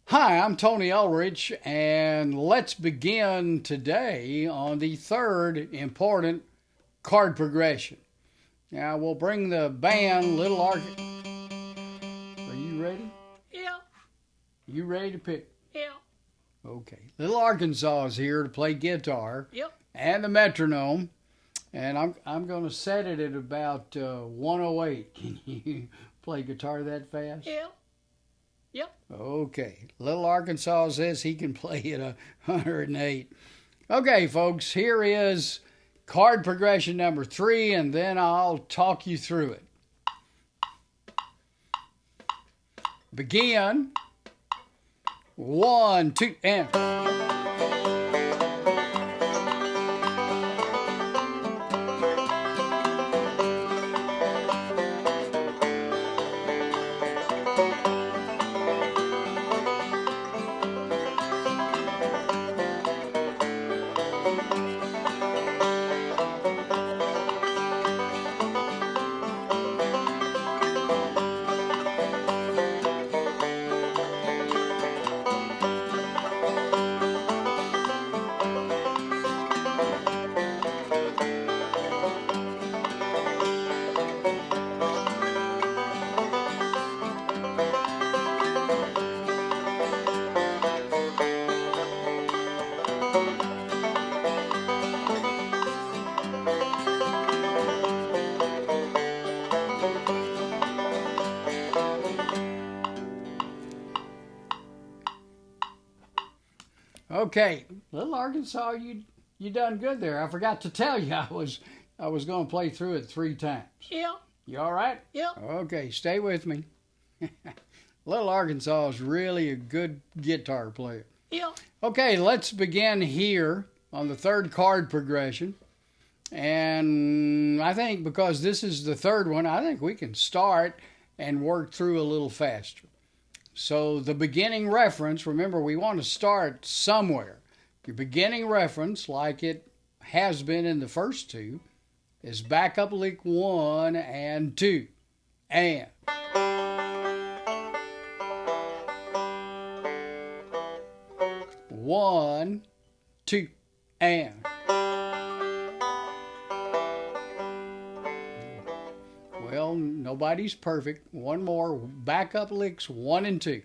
Hi, I'm Tony Elrich, and let's begin today on the third important chord progression. Now, we'll bring the band, Little Ark. Are you ready? Yeah, You ready to pick? yeah, Okay. Little Arkansaw is here to play guitar yep, and the metronome, and I'm going to set it at about 108. Can you play guitar that fast? yeah, yep. Okay. Little Arkansaw says he can play at 108. Okay, folks, here is chord progression number 3, and then I'll talk you through it. Begin. 1, 2, and. Okay, Little Arkansaw, you done good there. I forgot to tell you I was going to play through it 3 times. Yeah, You all right? yeah. Okay, stay with me. Little Arkansaw is really a good guitar player. Yeah. Okay, let's begin here on the third chord progression. And I think because this is the third one, I think we can start and work through a little faster. So the beginning reference, remember we want to start somewhere. Your beginning reference, like it has been in the first two, is back up lick 1 and 2. And. One, two, and. Well, nobody's perfect. One more. Back up licks 1 and 2.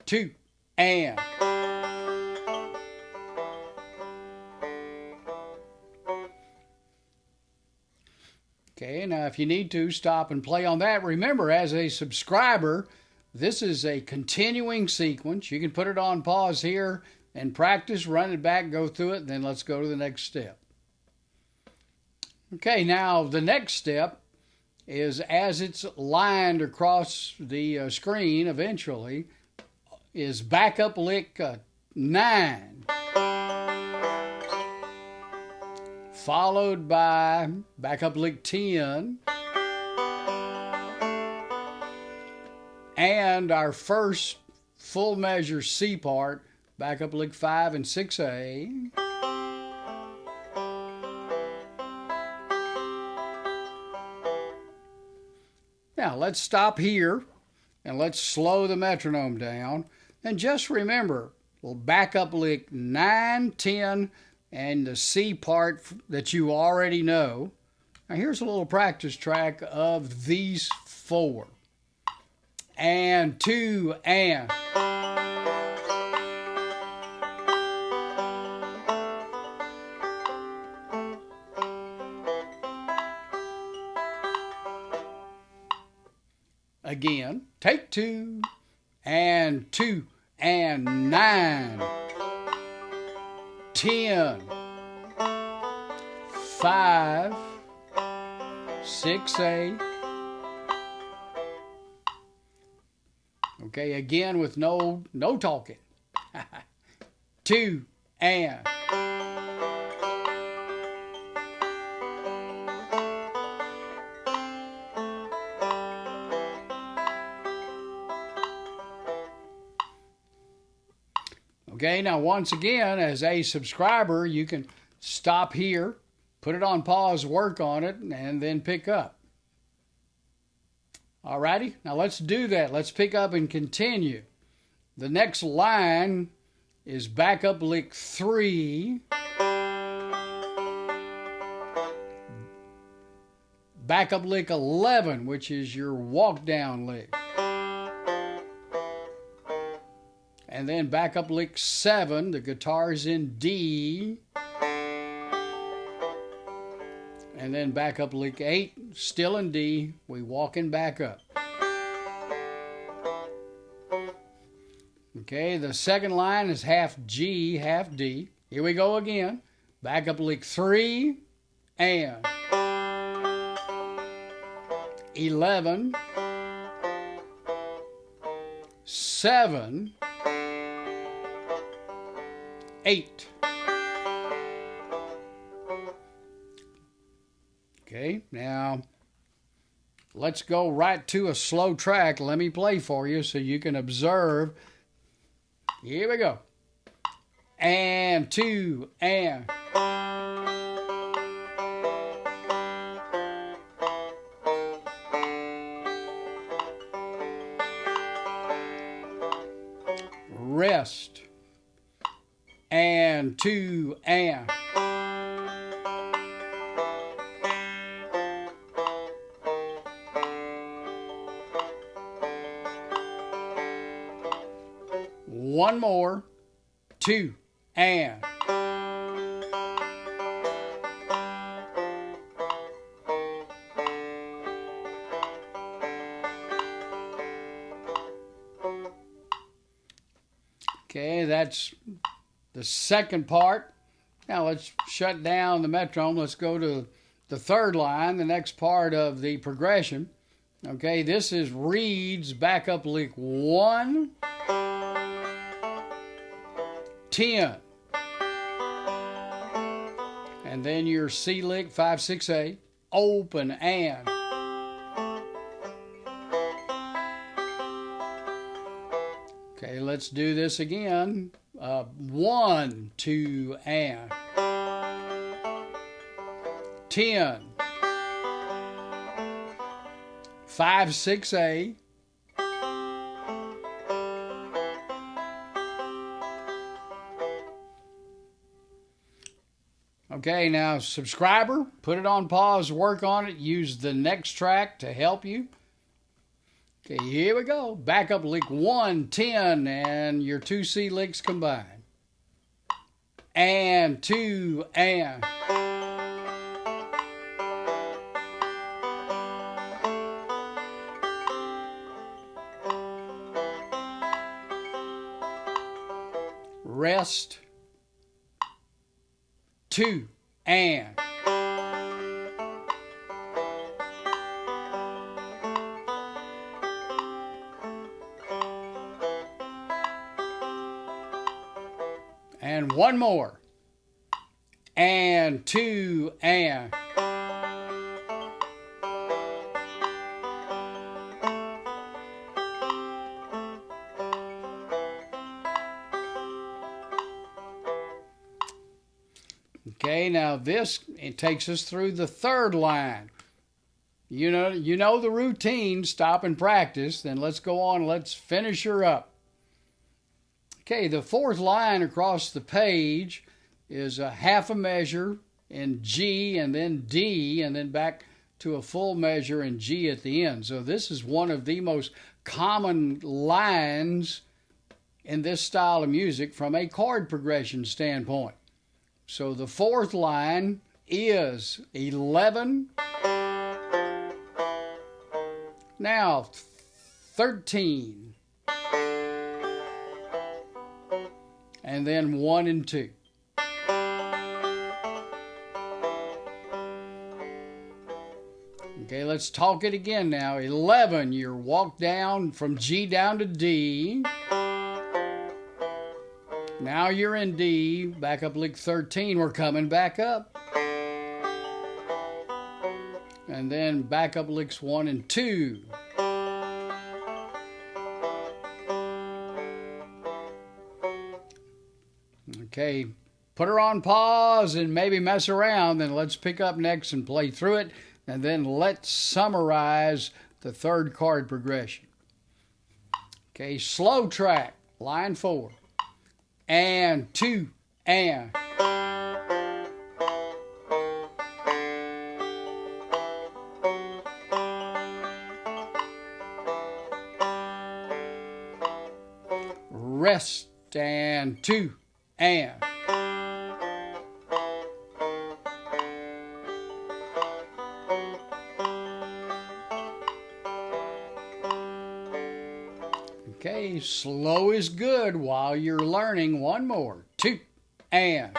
2, and. Okay, now if you need to, stop and play on that. Remember, as a subscriber, this is a continuing sequence. You can put it on pause here and practice, run it back, go through it, and then let's go to the next step. Okay, now the next step is as it's lined across the screen eventually, is back up lick 9. Followed by back up lick 10. And our first full measure C part, back up lick 5 and 6A. Now let's stop here and let's slow the metronome down. And just remember, we'll back up lick 9, 10, and the C part that you already know. Now here's a little practice track of these 4. And 2, and. Again, take 2, and 2, and 9, 10, 5, 6, 8. Okay, again with no talking. 2, and. Okay, now once again, as a subscriber, you can stop here, put it on pause, work on it, and then pick up. Alrighty, now let's do that. Let's pick up and continue. The next line is backup lick 3, backup lick 11, which is your walk down lick, and then backup lick 7, the guitar's in D, and then backup lick 8, still in D, we walking back up. Okay, the second line is half G, half D. Here we go again. Backup lick 3 and 11, 7, 8. Okay, now let's go right to a slow track. Let me play for you so you can observe. Here we go. And 2 and. Rest. And 2 and. One more, 2 and. Okay, that's the second part. Now let's shut down the metronome. Let's go to the third line, the next part of the progression. Okay, this is Reed's backup lick 1, 10, and then your C lick 5, 6, 8, open and. Okay, let's do this again. 1, 2 and 10, 5, 6, 8. Okay, now subscriber, put it on pause, work on it, use the next track to help you. Okay, here we go. Backup lick 1, 10, and your 2 C licks combined. And 2 and. Rest. 2 and. And one more. And 2 and. Okay, now this, it takes us through the third line. You know the routine, stop and practice. Then let's go on, let's finish her up. Okay, the fourth line across the page is a half a measure in G and then D and then back to a full measure in G at the end. So this is one of the most common lines in this style of music from a chord progression standpoint. So the fourth line is 11, now 13, and then 1 and 2. Okay, let's talk it again now. 11, you're walk down from G down to D. Now you're in D, back up lick 13, we're coming back up. And then back up licks 1 and 2. Okay, put her on pause and maybe mess around, then let's pick up next and play through it, and then let's summarize the third chord progression. Okay, slow track. line 4, and 2, and. Rest, and 2, and. Okay, slow is good while you're learning. One more. 2, and.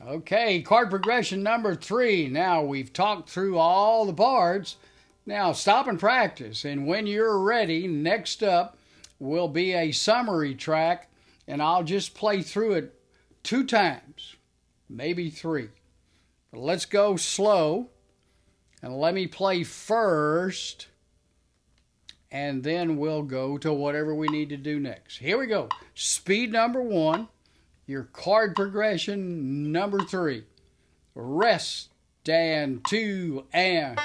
Okay, chord progression number 3. Now we've talked through all the parts. Now stop and practice. And when you're ready, next up will be a summary track. And I'll just play through it 2 times, maybe 3. But let's go slow. And let me play first. And then we'll go to whatever we need to do next. Here we go. Speed number 1. Your chord progression number 3. Rest, and 2, and.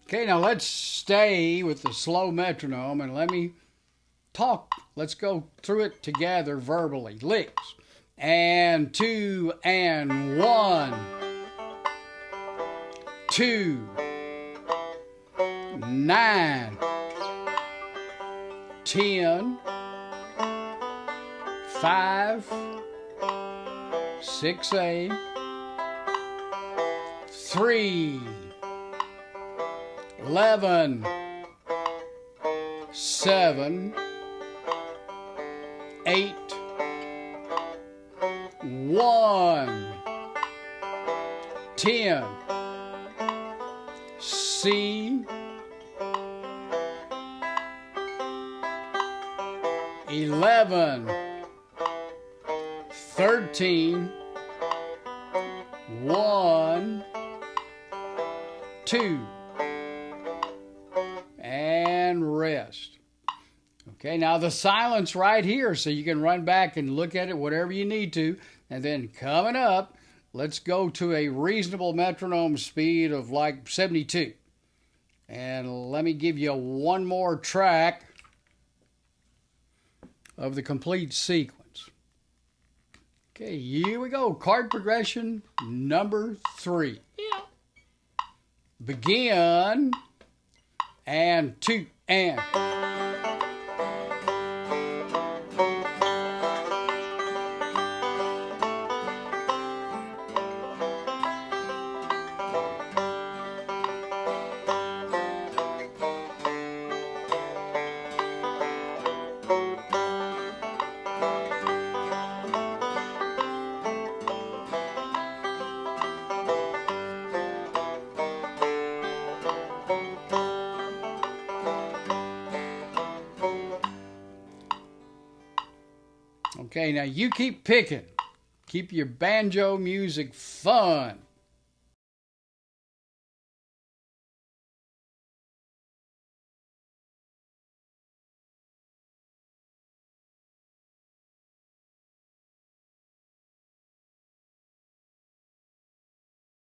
Okay, now let's stay with the slow metronome and let me talk. Let's go through it together verbally. Licks. And 2, and 1, 2, 9, 10, 5, 6, 8, 3, 11, 7, 8, 1, 10, C, 11, 13, 1, 2, and rest. Okay, now the silence right here, so you can run back and look at it whatever you need to. And then coming up, let's go to a reasonable metronome speed of like 72. And let me give you one more track of the complete sequence. Okay, here we go. Chord progression number 3. Yeah. Begin, and 2, and. Okay, now you keep picking. Keep your banjo music fun.